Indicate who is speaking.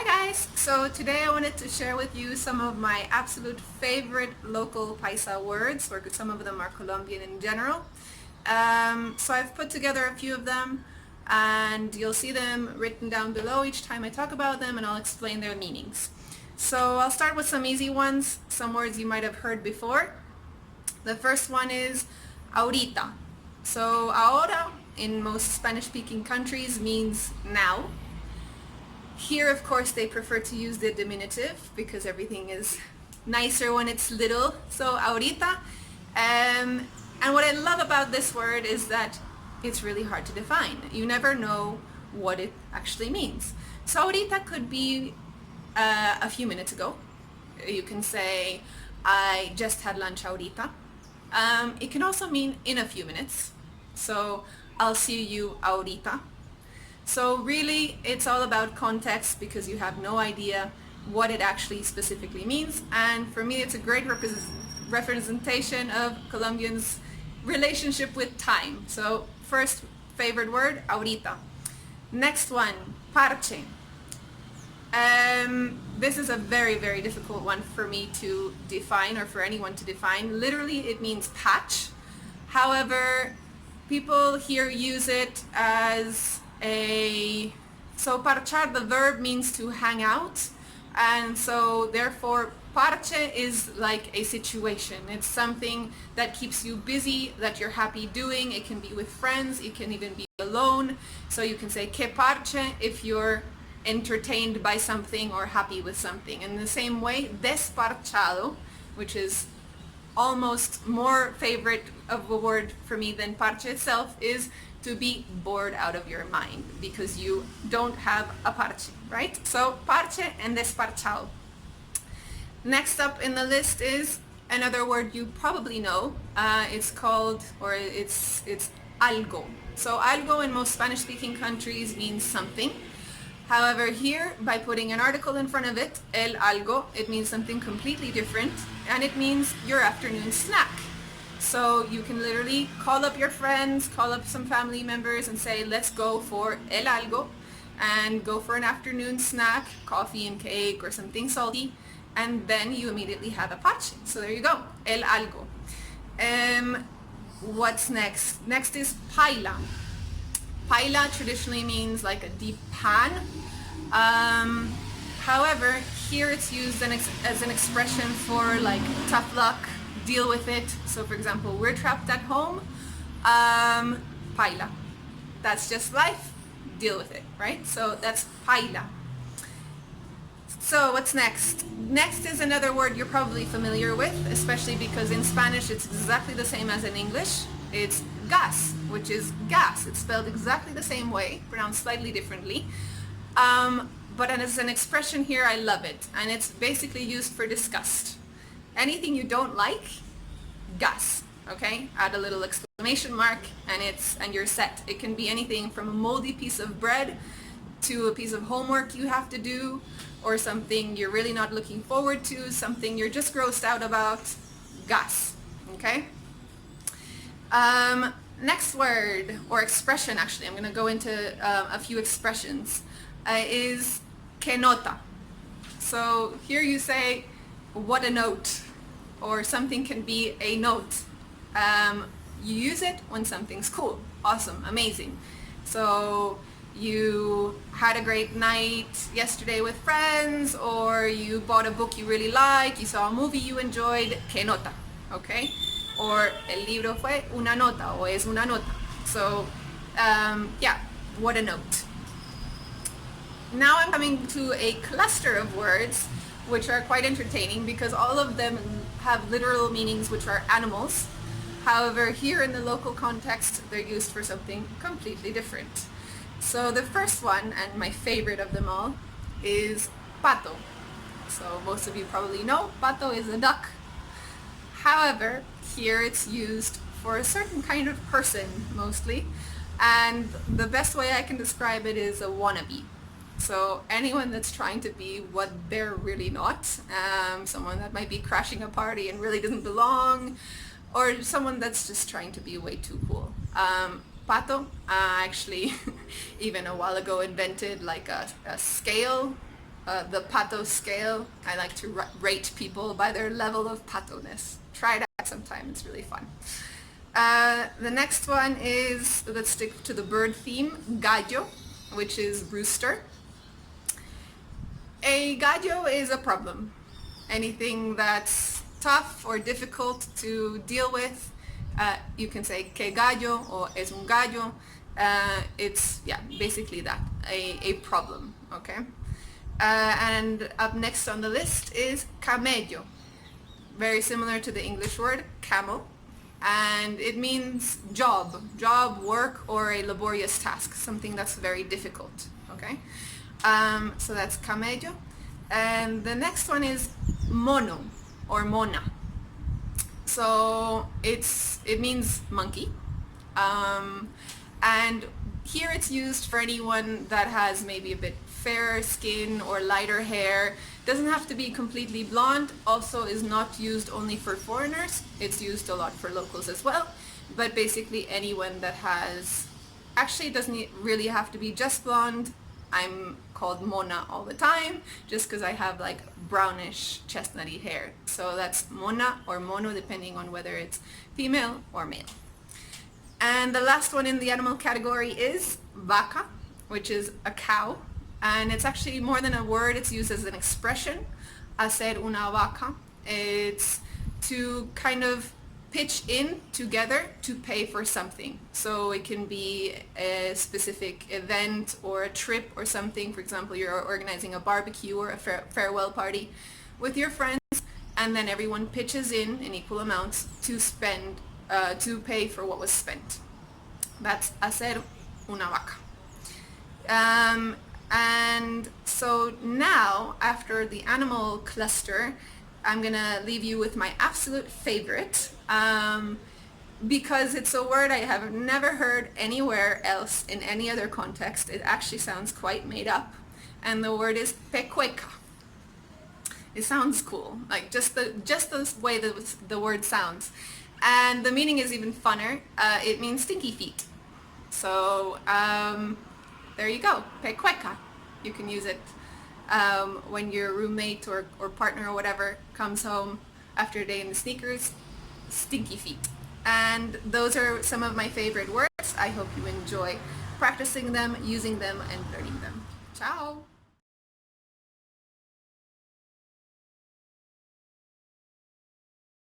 Speaker 1: Hi guys! So today I wanted to share with you some of my absolute favorite local Paisa words, or some of them are Colombian in general. So I've put together a few of them and you'll see them written down below each time I talk about them, and I'll explain their meanings. So I'll start with some easy ones, some words you might have heard before. The first one is ahorita. So ahora in most Spanish-speaking countries means now. Here, of course, they prefer to use the diminutive because everything is nicer when it's little. So ahorita. And what I love about this word is that it's really hard to define. You never know what it actually means. So ahorita could be a few minutes ago. You can say, I just had lunch ahorita. It can also mean in a few minutes. So I'll see you ahorita. So really, it's all about context because you have no idea what it actually specifically means. And for me, it's a great representation of Colombians' relationship with time. So first favorite word, ahorita. Next one, parche. This is a very, very difficult one for me to define, or for anyone to define. Literally, it means patch. However, people here use it as so parchar, the verb, means to hang out, and so therefore parche is like a situation. It's something that keeps you busy, that you're happy doing. It can be with friends, it can even be alone. So you can say que parche if you're entertained by something or happy with something. In the same way, desparchado, which is almost more favorite of a word for me than parche itself, is to be bored out of your mind because you don't have a parche, right? So parche and desparchado. Next up in the list is another word you probably know. It's called, or it's algo. So algo in most Spanish-speaking countries means something. However, here, by putting an article in front of it, el algo, it means something completely different, and it means your afternoon snack. So you can literally call up your friends, call up some family members and say, let's go for el algo, and go for an afternoon snack, coffee and cake or something salty, and then you immediately have a parche. So there you go, el algo. What's next? Next is paila. Paila traditionally means like a deep pan. However, here it's used as an expression for like tough luck, deal with it. So for example, we're trapped at home, paila. That's just life, deal with it, right? So that's paila. So what's next? Next is another word you're probably familiar with, especially because in Spanish it's exactly the same as in English. It's gas, which is gas. It's spelled exactly the same way, pronounced slightly differently. But as an expression here, I love it. And it's basically used for disgust. Anything you don't like, gas, okay? Add a little exclamation mark and you're set. It can be anything from a moldy piece of bread to a piece of homework you have to do, or something you're really not looking forward to, something you're just grossed out about, gas, okay? Next word, or expression actually, I'm going to go into a few expressions, is que nota. So here you say, what a note, or something can be a note. You use it when something's cool, awesome, amazing. So you had a great night yesterday with friends, or you bought a book you really like, you saw a movie you enjoyed, que nota, okay? Or el libro fue una nota, o es una nota. So yeah, what a note. Now I'm coming to a cluster of words which are quite entertaining because all of them have literal meanings which are animals. However, here in the local context, they're used for something completely different. So the first one, and my favorite of them all, is pato. So most of you probably know, pato is a duck. However, here it's used for a certain kind of person, mostly, and the best way I can describe it is a wannabe. So anyone that's trying to be what they're really not, someone that might be crashing a party and really doesn't belong, or someone that's just trying to be way too cool. Pato actually even a while ago invented like a scale the Pato scale. I like to rate people by their level of patoness. Try it out sometime, it's really fun. The next one is, let's stick to the bird theme, gallo, which is rooster. A gallo is a problem. Anything that's tough or difficult to deal with, you can say que gallo or es un gallo. It's, yeah, basically that, a problem, okay? And up next on the list is camello, very similar to the English word camel, and it means job, work, or a laborious task, something that's very difficult, okay? So that's camello. And the next one is mono or mona. So it means monkey. And here it's used for anyone that has maybe a bit fairer skin or lighter hair. Doesn't have to be completely blonde. Also is not used only for foreigners. It's used a lot for locals as well. But basically anyone that has, actually it doesn't really have to be just blonde. I'm called Mona all the time just because I have like brownish chestnutty hair. So that's Mona or Mono depending on whether it's female or male. And the last one in the animal category is vaca, which is a cow. And it's actually more than a word, it's used as an expression. Hacer una vaca. It's to kind of pitch in together to pay for something. So it can be a specific event or a trip or something. For example, you're organizing a barbecue or a farewell party with your friends, and then everyone pitches in equal amounts to spend, to pay for what was spent. That's hacer una vaca. And so now, after the animal cluster, I'm gonna leave you with my absolute favorite, because it's a word I have never heard anywhere else in any other context. It actually sounds quite made up, and the word is pecueca. It sounds cool, like just the way the word sounds, and the meaning is even funner. It means stinky feet. So there you go, pecueca. You can use it when your roommate or partner or whatever comes home after a day in the sneakers, stinky feet. And those are some of my favorite words. I hope you enjoy practicing them, using them, and learning them. Ciao!